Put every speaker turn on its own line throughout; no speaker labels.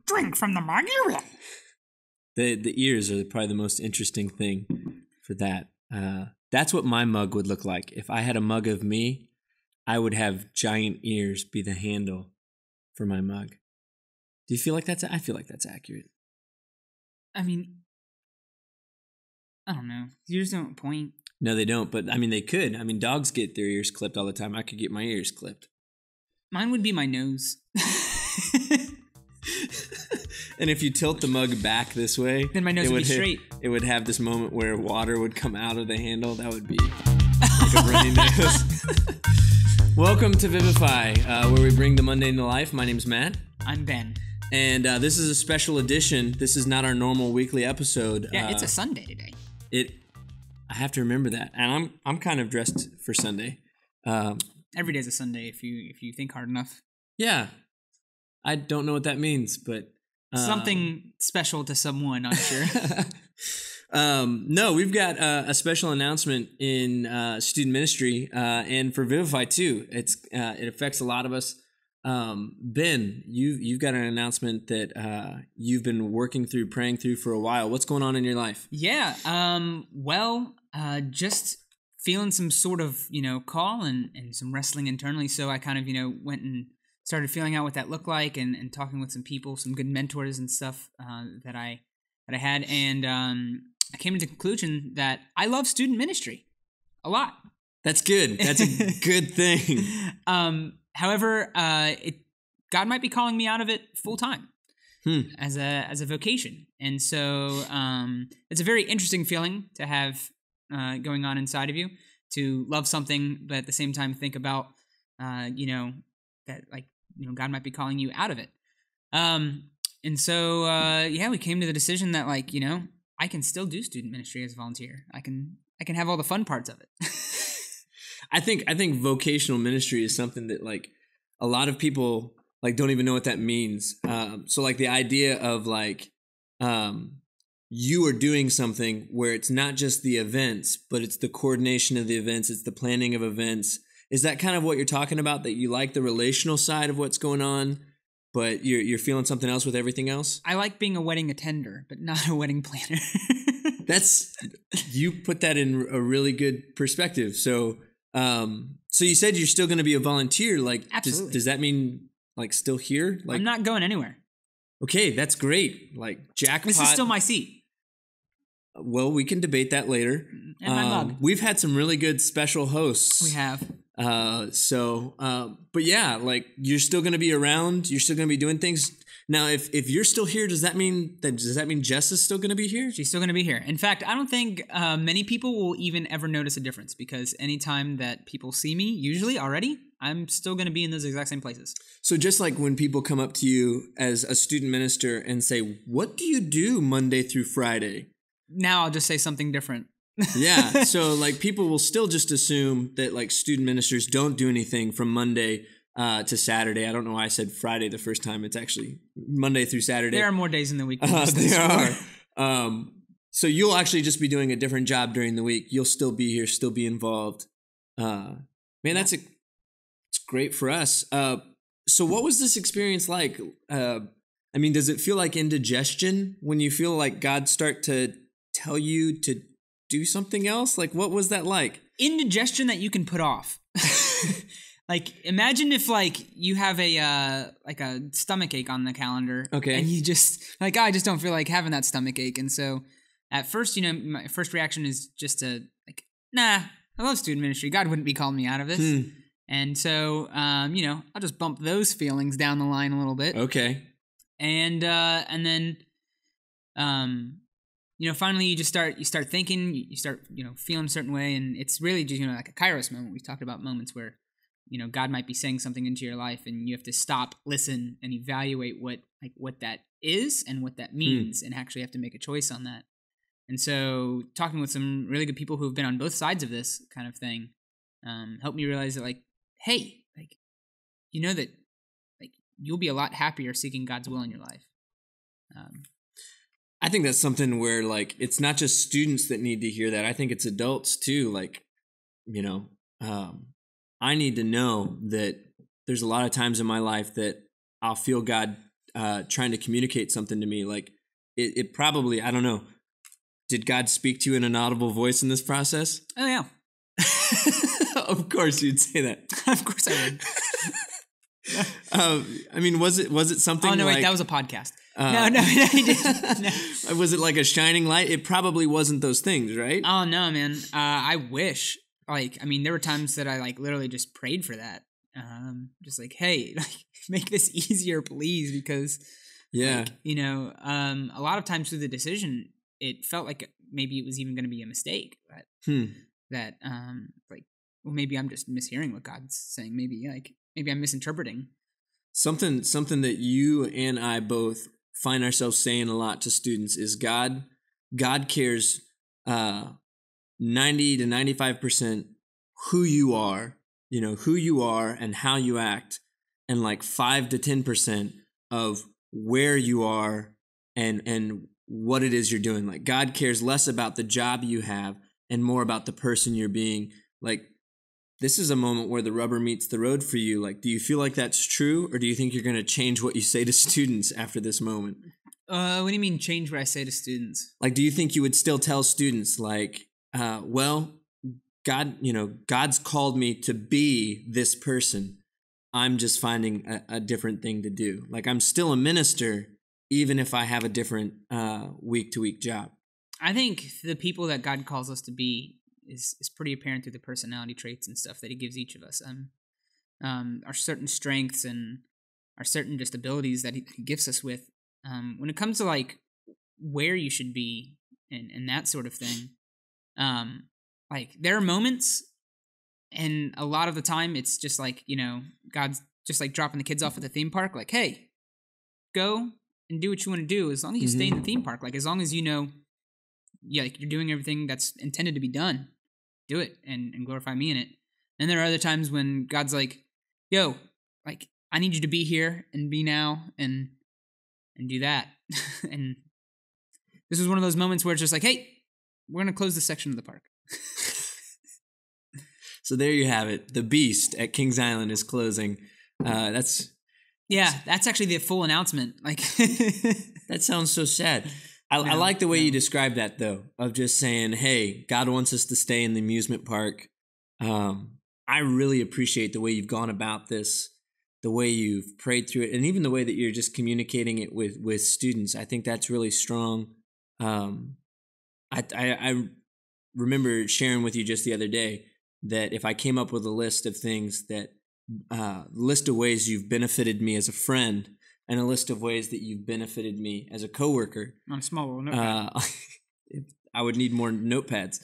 Drink from the mug you will.
The ears are probably the most interesting thing for that. That's what my mug would look like. If I had a mug of me, I would have giant ears be the handle for my mug. Do you feel like that's? I feel like that's accurate.
I mean, I don't know. Ears don't point.
No, they don't. But I mean, they could. I mean, dogs get their ears clipped all the time. I could get my ears clipped.
Mine would be my nose.
And if you tilt the mug back this way,
then my nose would be straight.
It would have this moment where water would come out of the handle. That would be like a runny nose. Welcome to Vivify, where we bring the mundane to life. My name's Matt.
I'm Ben.
And this is a special edition. This is not our normal weekly episode.
Yeah, it's a Sunday today.
I have to remember that, and I'm kind of dressed for Sunday.
Every day's a Sunday if you think hard enough.
Yeah, I don't know what that means, but
something special to someone, I'm sure.
No, we've got a special announcement in student ministry, and for Vivify too. It affects a lot of us. Ben, you've got an announcement that you've been working through, praying through for a while. What's going on in your life?
Yeah, just feeling some sort of, call and some wrestling internally. So I kind of, went and started feeling out what that looked like and talking with some people, some good mentors and stuff that I had. And I came to the conclusion that I love student ministry a lot.
That's good. That's a good thing.
However, God might be calling me out of it full time as a vocation, and so it's a very interesting feeling to have going on inside of you, to love something, but at the same time think about that God might be calling you out of it. And so we came to the decision that I can still do student ministry as a volunteer. I can have all the fun parts of it.
I think vocational ministry is something that a lot of people don't even know what that means. So the idea of you are doing something where it's not just the events, but it's the coordination of the events, it's the planning of events. Is that kind of what you're talking about? That you like the relational side of what's going on, but you're feeling something else with everything else? I
like being a wedding attender, but not a wedding planner.
You put that in a really good perspective. So you said you're still going to be a volunteer.
Absolutely.
Does that mean still here?
I'm not going anywhere.
Okay, that's great. Jackpot.
This is still my seat.
Well, we can debate that later.
And my mug.
We've had some really good special hosts.
We have.
But yeah, you're still going to be around. You're still going to be doing things. Now, if you're still here, does that mean Jess is still going to be here?
She's still going to be here. In fact, I don't think many people will even ever notice a difference, because anytime that people see me, usually already, I'm still going to be in those exact same places.
So just like when people come up to you as a student minister and say, "What do you do Monday through Friday?"
Now I'll just say something different.
Yeah. So people will still just assume that student ministers don't do anything from Monday to Saturday. I don't know why I said Friday the first time. It's actually Monday through Saturday.
There are more days in the week.
There are. So you'll actually just be doing a different job during the week. You'll still be here, still be involved. It's great for us. So what was this experience like? Does it feel like indigestion when you feel like God start to tell you to do something else? What was that like?
Indigestion that you can put off. Imagine if you have a stomach ache on the calendar.
Okay.
And you just I just don't feel like having that stomach ache. And so at first, my first reaction is just to nah, I love student ministry. God wouldn't be calling me out of this. And so, I'll just bump those feelings down the line a little bit.
Okay.
And then, finally you start thinking, you start, feeling a certain way. And it's really just, like a Kairos moment. We've talked about moments where, God might be saying something into your life and you have to stop, listen, and evaluate what that is and what that means, and actually have to make a choice on that. And so talking with some really good people who have been on both sides of this kind of thing, helped me realize that hey, that you'll be a lot happier seeking God's will in your life.
I think that's something where it's not just students that need to hear that. I think it's adults too. I need to know that there's a lot of times in my life that I'll feel God trying to communicate something to me. Like it probably, I don't know. Did God speak to you in an audible voice in this process?
Oh yeah.
Of course you'd say that.
Of course I would.
I mean, was it something?
Oh no,
like,
wait, that was a podcast. No, he didn't. No.
Was it like a shining light? It probably wasn't those things, right?
Oh no, man. I wish. Like, I mean, there were times that I like literally just prayed for that. Just like, hey, like, make this easier, please, because
yeah,
like, you know, a lot of times through the decision, it felt like maybe it was even going to be a mistake. That like, well, maybe I'm just mishearing what God's saying. Maybe I'm misinterpreting. Something
that you and I both find ourselves saying a lot to students is God cares 90 to 95% who you are and how you act, and like 5 to 10% of where you are and what it is you're doing. Like God cares less about the job you have and more about the person you're being. Like, this is a moment where the rubber meets the road for you. Like, do you feel like that's true, or do you think you're going to change what you say to students after this moment?
What do you mean change what I say to students?
Like, do you think you would still tell students like, well, God's called me to be this person. I'm just finding a different thing to do. Like, I'm still a minister, even if I have a different week-to-week job.
I think the people that God calls us to be is pretty apparent through the personality traits and stuff that he gives each of us. Our certain strengths and our certain just abilities that he gifts us with. When it comes to like where you should be and that sort of thing, like there are moments, and a lot of the time it's just like, you know, God's just like dropping the kids off at the theme park. Like, hey, go and do what you want to do as long as you stay in the theme park. Like, as long as you know, yeah, like you're doing everything that's intended to be done, do it and glorify me in it. And there are other times when God's like, yo, like I need you to be here and be now and do that. And this was one of those moments where it's just like, hey, we're going to close this section of the park.
So there you have it. The Beast at Kings Island is closing. That's
actually the full announcement. Like,
that sounds so sad. I like the way you described that, though, of just saying, hey, God wants us to stay in the amusement park. I really appreciate the way you've gone about this, the way you've prayed through it, and even the way that you're just communicating it with students. I think that's really strong. I remember sharing with you just the other day that if I came up with a list of things that, list of ways you've benefited me as a friend, and a list of ways that you've benefited me as a coworker.
On a small little notepad.
I would need more notepads.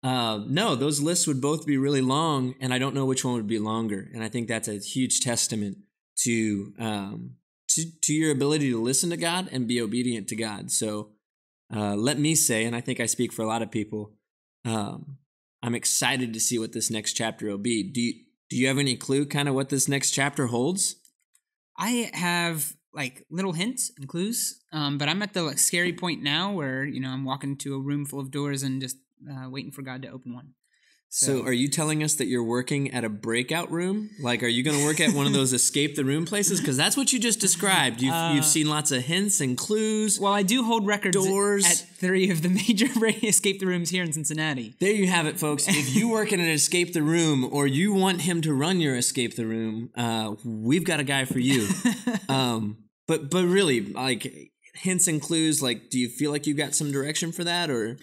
No, those lists would both be really long, and I don't know which one would be longer. And I think that's a huge testament to your ability to listen to God and be obedient to God. So let me say, and I think I speak for a lot of people, I'm excited to see what this next chapter will be. Do you have any clue kind of what this next chapter holds?
I have like little hints and clues, but I'm at the like scary point now where, you know, I'm walking into a room full of doors and just waiting for God to open one.
So are you telling us that you're working at a breakout room? Like, are you going to work at one of those escape the room places? Because that's what you just described. You've seen lots of hints and clues.
Well, I do hold records at 3 of the major escape the rooms here in Cincinnati.
There you have it, folks. If you work in an escape the room, or you want him to run your escape the room, we've got a guy for you. But really, like, hints and clues, like, do you feel like you got some direction for that, or?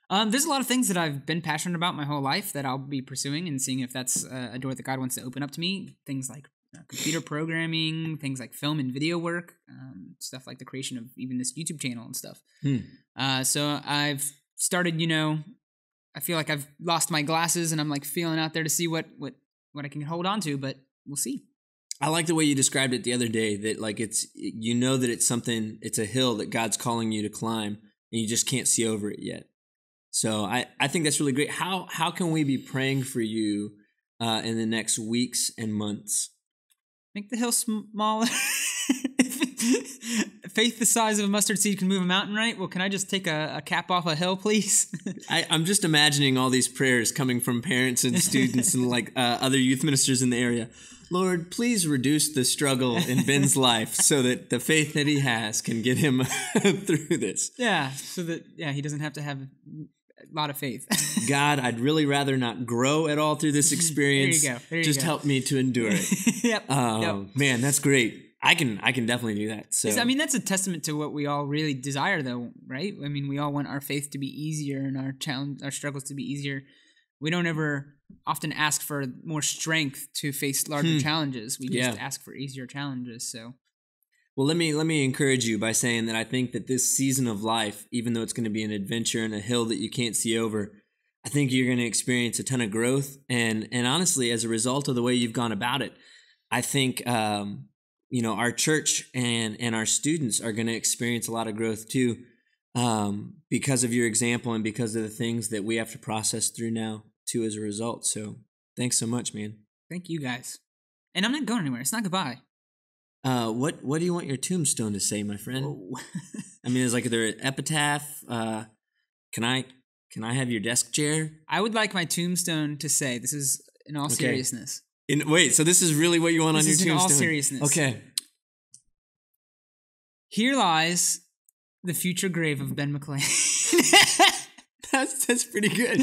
There's a lot of things that I've been passionate about my whole life that I'll be pursuing and seeing if that's a door that God wants to open up to me. Things like computer programming, things like film and video work, stuff like the creation of even this YouTube channel and stuff. So I've started, you know, I feel like I've lost my glasses and I'm like feeling out there to see what I can hold on to, but we'll see.
I like the way you described it the other day, that like it's, you know, that it's something, it's a hill that God's calling you to climb and you just can't see over it yet. So I think that's really great. How can we be praying for you in the next weeks and months?
Make the hill smaller. Faith the size of a mustard seed can move a mountain, right? Well, can I just take a cap off a hill, please?
I'm just imagining all these prayers coming from parents and students and like other youth ministers in the area. Lord, please reduce the struggle in Ben's life so that the faith that he has can get him through this.
Yeah, so that he doesn't have to have a lot of faith.
God, I'd really rather not grow at all through this experience.
There you go.
Just help me to endure it.
Yep.
Man, that's great. I can definitely do that. So
I mean, that's a testament to what we all really desire, though, right? I mean, we all want our faith to be easier and our struggles to be easier. We don't ever often ask for more strength to face larger challenges. We just ask for easier challenges. So,
well, let me encourage you by saying that I think that this season of life, even though it's going to be an adventure and a hill that you can't see over, I think you're going to experience a ton of growth. And honestly, as a result of the way you've gone about it, I think our church and our students are going to experience a lot of growth too, because of your example and because of the things that we have to process through now too as a result. So thanks so much, man.
Thank you guys. And I'm not going anywhere. It's not goodbye.
What do you want your tombstone to say, my friend?
Oh.
I mean, is there an epitaph? Can I have your desk chair?
I would like my tombstone to say, this is in all seriousness.
Wait, so this is really what you want on your tombstone?
This is in all seriousness.
Okay.
Here lies the future grave of Ben McLean.
That's pretty good.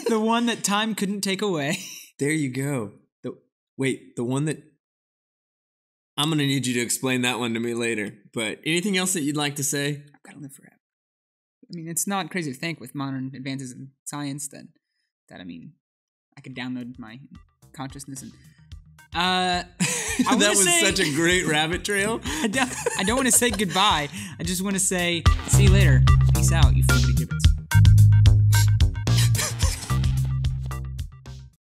The one that time couldn't take away.
There you go. The one that... I'm going to need you to explain that one to me later. But anything else that you'd like to say?
I've got to live forever. I mean, it's not crazy to think with modern advances in science that I mean, I could download my consciousness and...
that was such a great rabbit trail.
I don't want to say goodbye. I just want to say, see you later. Peace out, you fruity gibbets.